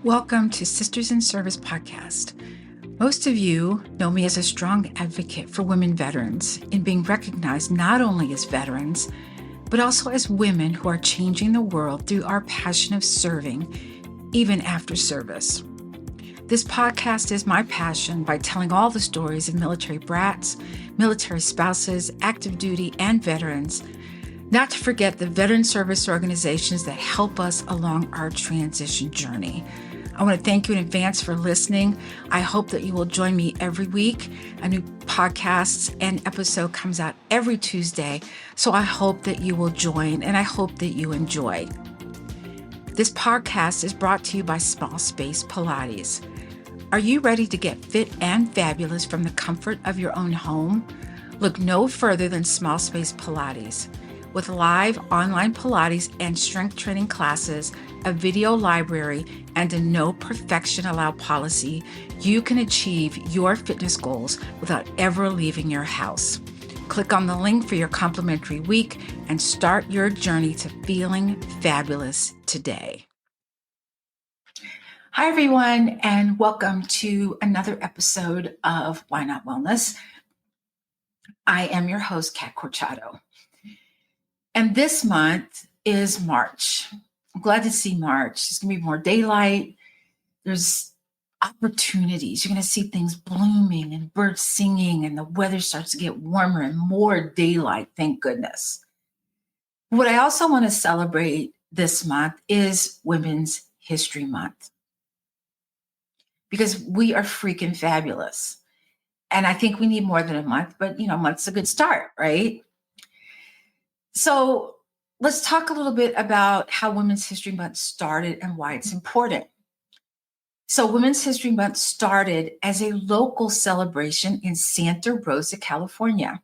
Welcome to Sisters in Service podcast. Most of you know me as a strong advocate for women veterans in being recognized not only as veterans, but also as women who are changing the world through our passion of serving, even after service. This podcast is my passion by telling all the stories of military brats, military spouses, active duty, and veterans, not to forget the veteran service organizations that help us along our transition journey. I want to thank you in advance for listening. I hope that you will join me every week. A new podcast and episode comes out every Tuesday, so I hope that you will join and I hope that you enjoy. This podcast is brought to you by Small Space Pilates. Are you ready to get fit and fabulous from the comfort of your own home? Look no further than Small Space Pilates. With live online Pilates and strength training classes, a video library, and a no perfection allowed policy, you can achieve your fitness goals without ever leaving your house. Click on the link for your complimentary week and start your journey to feeling fabulous today. Hi, everyone, and welcome to another episode of Why Not Wellness. I am your host, Kat Corchado. And this month is March. I'm glad to see March. There's going to be more daylight. There's opportunities. You're going to see things blooming and birds singing, and the weather starts to get warmer and more daylight, thank goodness. What I also want to celebrate this month is Women's History Month, because we are freaking fabulous. And I think we need more than a month, but a month's a good start, right? So let's talk a little bit about how Women's History Month started and why it's important. So Women's History Month started as a local celebration in Santa Rosa, California.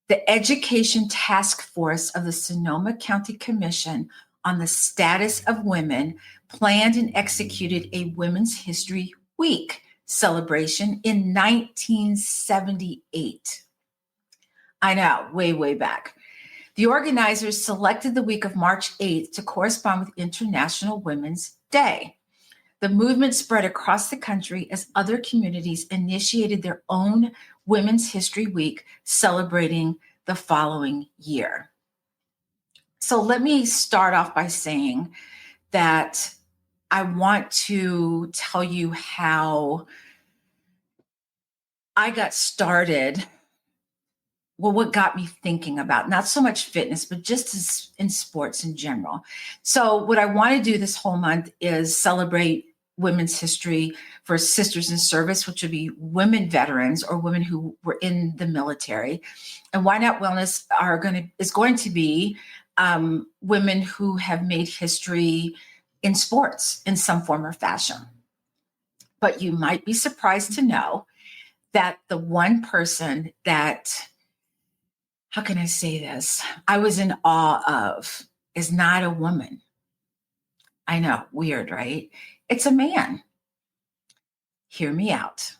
The Education Task Force of the Sonoma County Commission on the Status of Women planned and executed a Women's History Week celebration in 1978. I know, way back. The organizers selected the week of March 8th to correspond with International Women's Day. The movement spread across the country as other communities initiated their own Women's History Week celebrating the following year. So let me start off by saying that I want to tell you how I got started. Well, what got me thinking about not so much fitness, but just in sports in general. So what I want to do this whole month is celebrate women's history for Sisters in Service, which would be women veterans or women who were in the military. And Why Not Wellness is going to be women who have made history in sports in some form or fashion. But you might be surprised to know that the one person that, how can I say this, I was in awe of is not a woman. I know, weird, right? It's a man. Hear me out.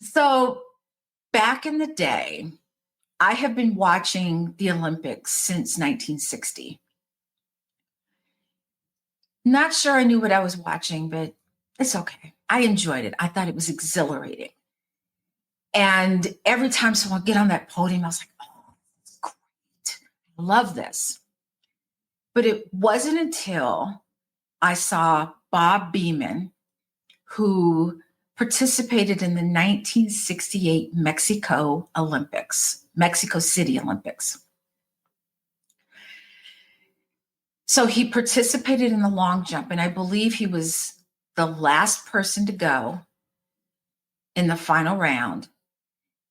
So back in the day, I have been watching the Olympics since 1960. Not sure I knew what I was watching, but it's okay. I enjoyed it. I thought it was exhilarating. And every time someone would get on that podium, I was like, oh, that's great. I love this. But it wasn't until I saw Bob Beamon, who participated in the 1968 Mexico City Olympics. So he participated in the long jump, and I believe he was the last person to go in the final round.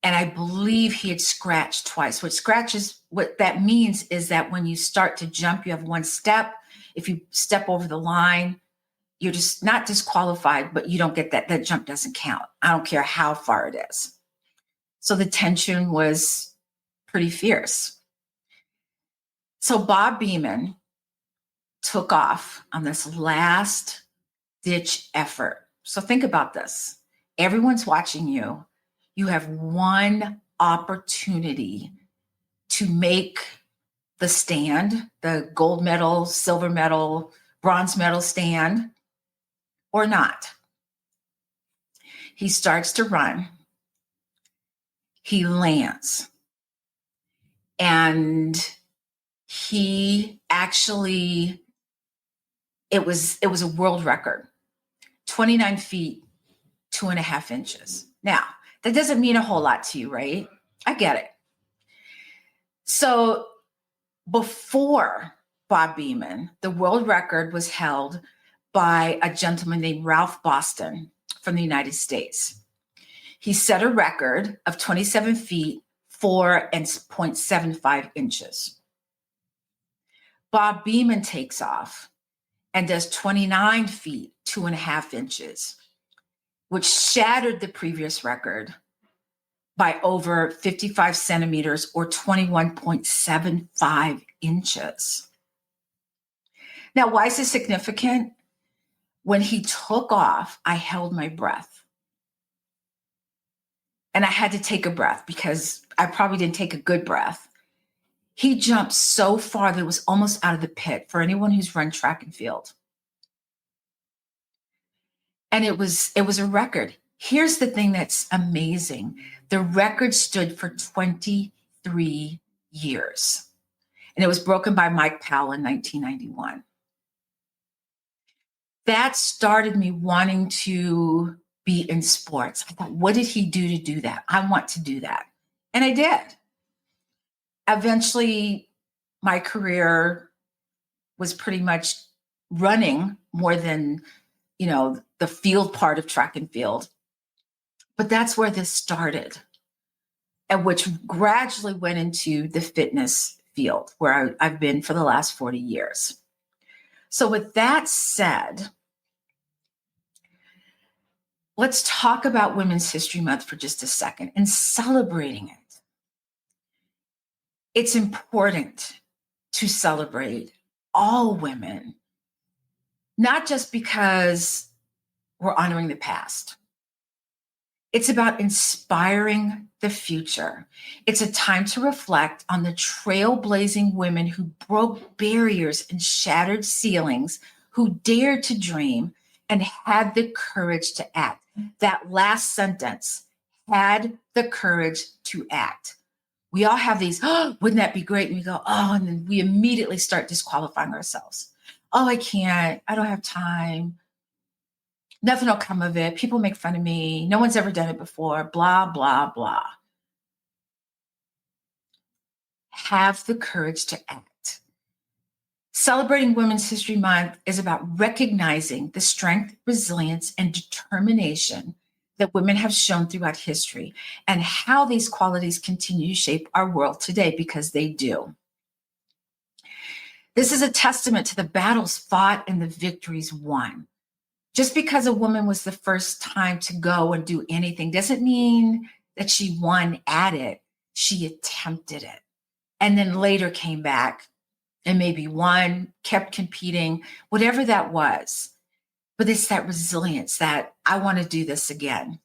And I believe he had scratched twice. What that means is that when you start to jump, you have one step. If you step over the line, you're just not disqualified, but you don't get that. That jump doesn't count. I don't care how far it is. So the tension was pretty fierce. So Bob Beamon took off on this last ditch effort. So think about this. Everyone's watching you. You have one opportunity to make the stand, the gold medal, silver medal, bronze medal stand, or not. He starts to run. He lands. And he actually, it was a world record, 29 feet, 2.5 inches. Now, that doesn't mean a whole lot to you, right? I get it. So before Bob Beamon, the world record was held by a gentleman named Ralph Boston from the United States. He set a record of 27 feet, 4.75 inches. Bob Beamon takes off and does 29 feet, 2.5 inches, which shattered the previous record by over 55 centimeters or 21.75 inches. Now, why is this significant? When he took off, I held my breath. And I had to take a breath because I probably didn't take a good breath. He jumped so far that it was almost out of the pit for anyone who's run track and field. And it was a record. Here's the thing that's amazing. The record stood for 23 years. And it was broken by Mike Powell in 1991. That started me wanting to be in sports. I thought, what did he do to do that? I want to do that. And I did. Eventually, my career was pretty much running more than, the field part of track and field. But that's where this started, and which gradually went into the fitness field where I've been for the last 40 years. So with that said, let's talk about Women's History Month for just a second and celebrating it. It's important to celebrate all women, not just because we're honoring the past. It's about inspiring the future. It's a time to reflect on the trailblazing women who broke barriers and shattered ceilings, who dared to dream and had the courage to act. That last sentence, had the courage to act. We all have these, oh, wouldn't that be great? And we go, oh, and then we immediately start disqualifying ourselves. Oh, I can't. I don't have time. Nothing will come of it. People make fun of me. No one's ever done it before. Blah, blah, blah. Have the courage to act. Celebrating Women's History Month is about recognizing the strength, resilience, and determination that women have shown throughout history and how these qualities continue to shape our world today, because they do. This is a testament to the battles fought and the victories won. Just because a woman was the first time to go and do anything doesn't mean that she won at it. She attempted it and then later came back and maybe won, kept competing, whatever that was. But it's that resilience that I want to do this again.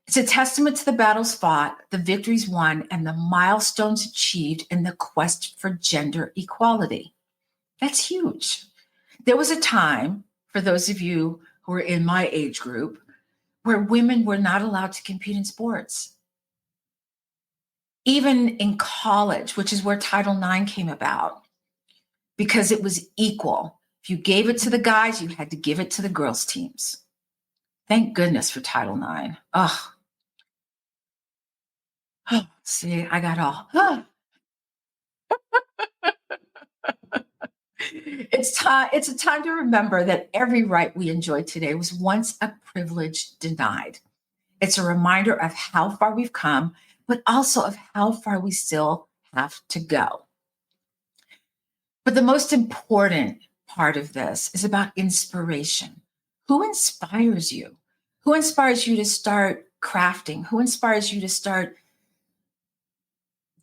It's a testament to the battles fought, the victories won, and the milestones achieved in the quest for gender equality. That's huge. There was a time, for those of you who are in my age group, where women were not allowed to compete in sports. Even in college, which is where Title IX came about, because it was equal. If you gave it to the guys, you had to give it to the girls' teams. Thank goodness for Title IX. Oh, see, I got all. It's a time to remember that every right we enjoy today was once a privilege denied. It's a reminder of how far we've come, but also of how far we still have to go. But the most important part of this is about inspiration. Who inspires you? Who inspires you to start crafting? Who inspires you to start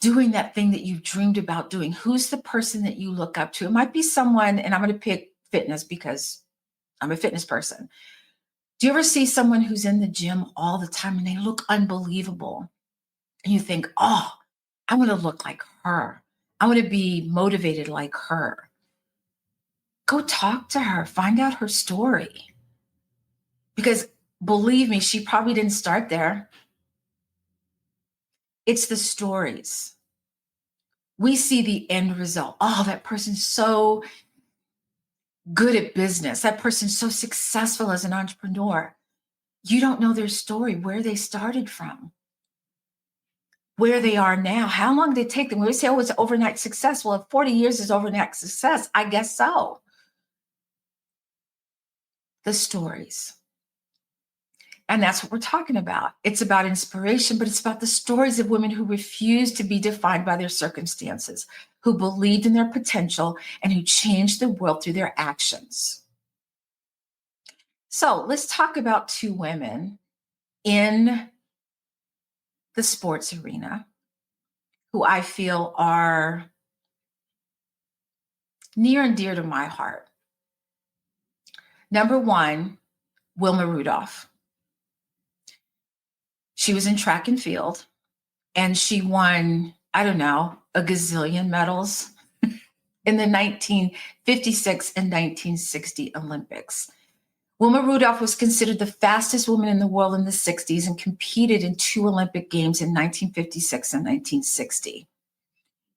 doing that thing that you've dreamed about doing? Who's the person that you look up to? It might be someone, and I'm going to pick fitness because I'm a fitness person. Do you ever see someone who's in the gym all the time and they look unbelievable? And you think, oh, I want to look like her. I want to be motivated like her. Go talk to her, find out her story. Because believe me, she probably didn't start there. It's the stories. We see the end result. Oh, that person's so good at business. That person's so successful as an entrepreneur. You don't know their story, where they started from, where they are now. How long did it take them? When we say, oh, it's overnight success. Well, if 40 years is overnight success, I guess so. The stories. And that's what we're talking about. It's about inspiration, but it's about the stories of women who refused to be defined by their circumstances, who believed in their potential, and who changed the world through their actions. So let's talk about two women in the sports arena who I feel are near and dear to my heart. Number one, Wilma Rudolph. She was in track and field, and she won, I don't know, a gazillion medals in the 1956 and 1960 Olympics. Wilma Rudolph was considered the fastest woman in the world in the 60s and competed in 2 Olympic Games in 1956 and 1960.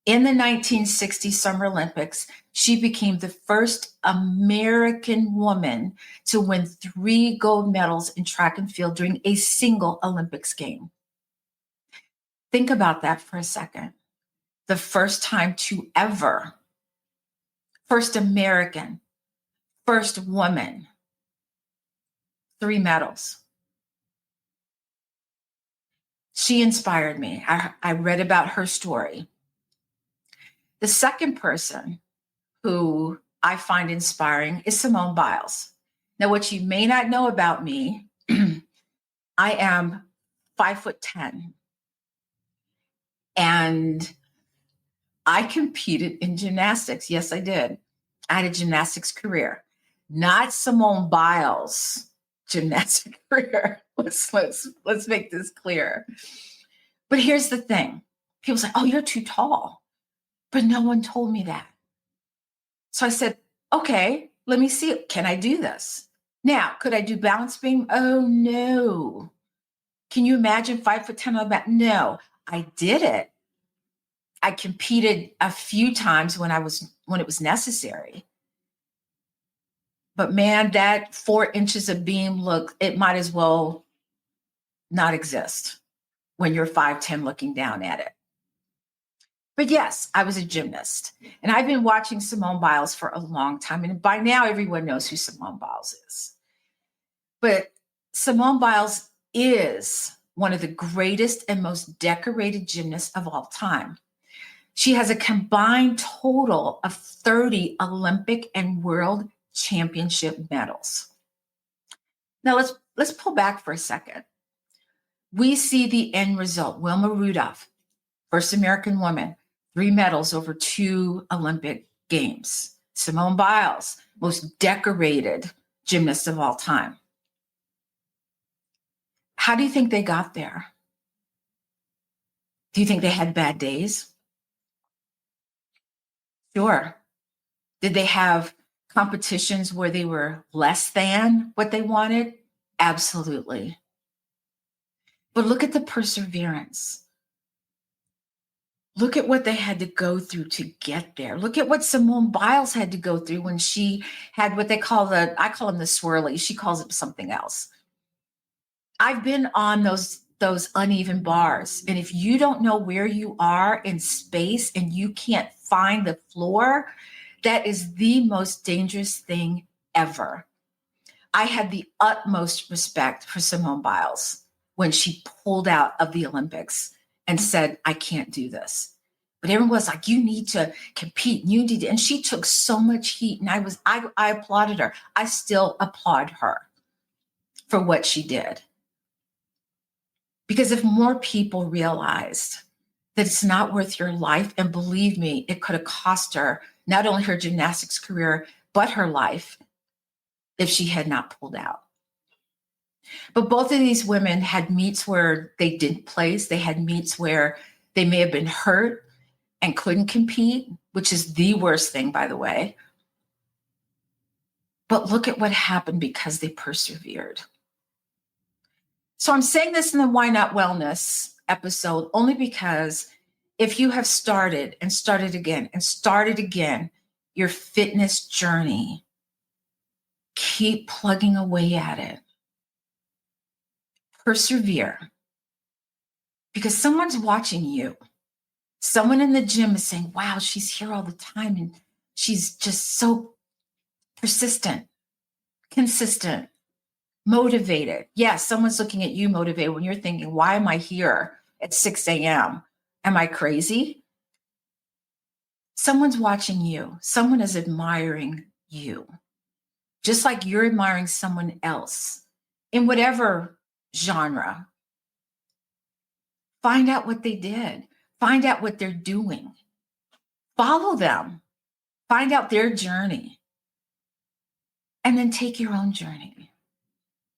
In the 1960 Summer Olympics, she became the first American woman to win 3 gold medals in track and field during a single Olympics game. Think about that for a second. The first time to ever, first American, first woman, 3 medals. She inspired me. I read about her story. The second person who I find inspiring is Simone Biles. Now, what you may not know about me, I am 5'10", and I competed in gymnastics. Yes, I did. I had a gymnastics career, not Simone Biles' gymnastic career. Let's make this clear. But here's the thing. People say, oh, you're too tall. But no one told me that. So I said, okay, let me see. Can I do this? Now, could I do balance beam? Oh, no. Can you imagine 5'10" on the back? No, I did it. I competed a few times when it was necessary. But man, that 4 inches of beam look, it might as well not exist when you're 5'10" looking down at it. But yes, I was a gymnast, and I've been watching Simone Biles for a long time. And by now, everyone knows who Simone Biles is. But Simone Biles is one of the greatest and most decorated gymnasts of all time. She has a combined total of 30 Olympic and World Championship medals. Now let's pull back for a second. We see the end result. Wilma Rudolph, first American woman, 3 medals over 2 Olympic Games. Simone Biles, most decorated gymnast of all time. How do you think they got there? Do you think they had bad days? Sure. Did they have competitions where they were less than what they wanted? Absolutely. But look at the perseverance. Look at what they had to go through to get there. Look at what Simone Biles had to go through when she had what they call I call them the swirlies. She calls it something else. I've been on those uneven bars. And if you don't know where you are in space and you can't find the floor, that is the most dangerous thing ever. I had the utmost respect for Simone Biles when she pulled out of the Olympics and said, I can't do this. But everyone was like, you need to compete. You need to. And she took so much heat. And I applauded her. I still applaud her for what she did. Because if more people realized that it's not worth your life, and believe me, it could have cost her not only her gymnastics career, but her life if she had not pulled out. But both of these women had meets where they didn't place. They had meets where they may have been hurt, and couldn't compete, which is the worst thing, by the way. But look at what happened because they persevered. So I'm saying this in the Why Not Wellness episode only because if you have started and started again and started again your fitness journey, keep plugging away at it. Persevere. Because someone's watching you. Someone in the gym is saying, wow, she's here all the time and she's just so persistent, consistent, motivated. Yes, someone's looking at you motivated when you're thinking, why am I here at 6 a.m.? Am I crazy? Someone's watching you. Someone is admiring you. Just like you're admiring someone else in whatever genre. Find out what they did. Find out what they're doing. Follow them. Find out their journey. And then take your own journey.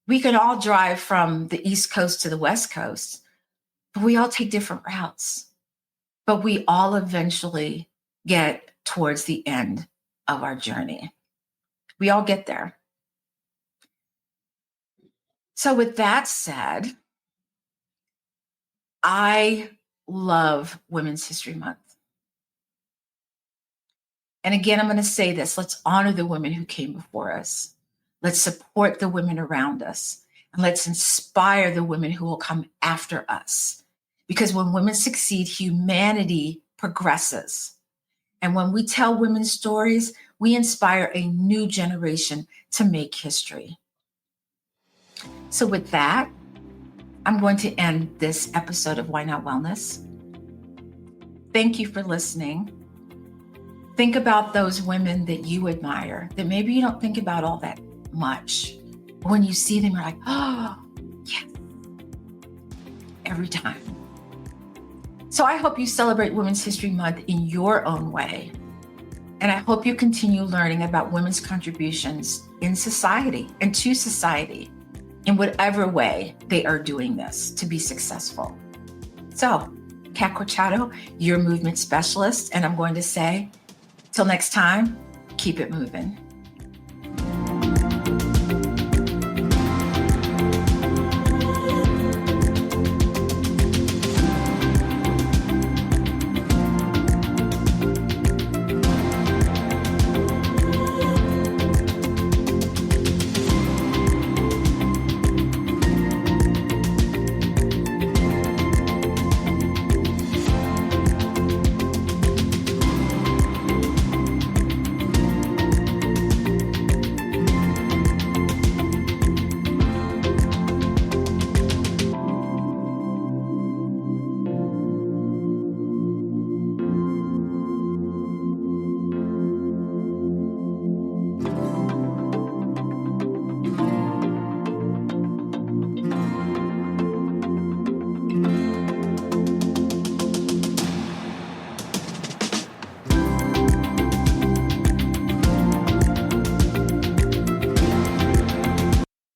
We could all drive from the East Coast to the West Coast, but we all take different routes. But we all eventually get towards the end of our journey. We all get there. So with that said, I love Women's History Month. And again, I'm going to say this, let's honor the women who came before us. Let's support the women around us. And let's inspire the women who will come after us. Because when women succeed, humanity progresses. And when we tell women's stories, we inspire a new generation to make history. So with that, I'm going to end this episode of Why Not Wellness. Thank you for listening. Think about those women that you admire, that maybe you don't think about all that much. But when you see them, you're like, oh, yes, every time. So I hope you celebrate Women's History Month in your own way. And I hope you continue learning about women's contributions in society and to society in whatever way they are doing this to be successful. So, Kat Corchado, your movement specialist, and I'm going to say, till next time, keep it moving.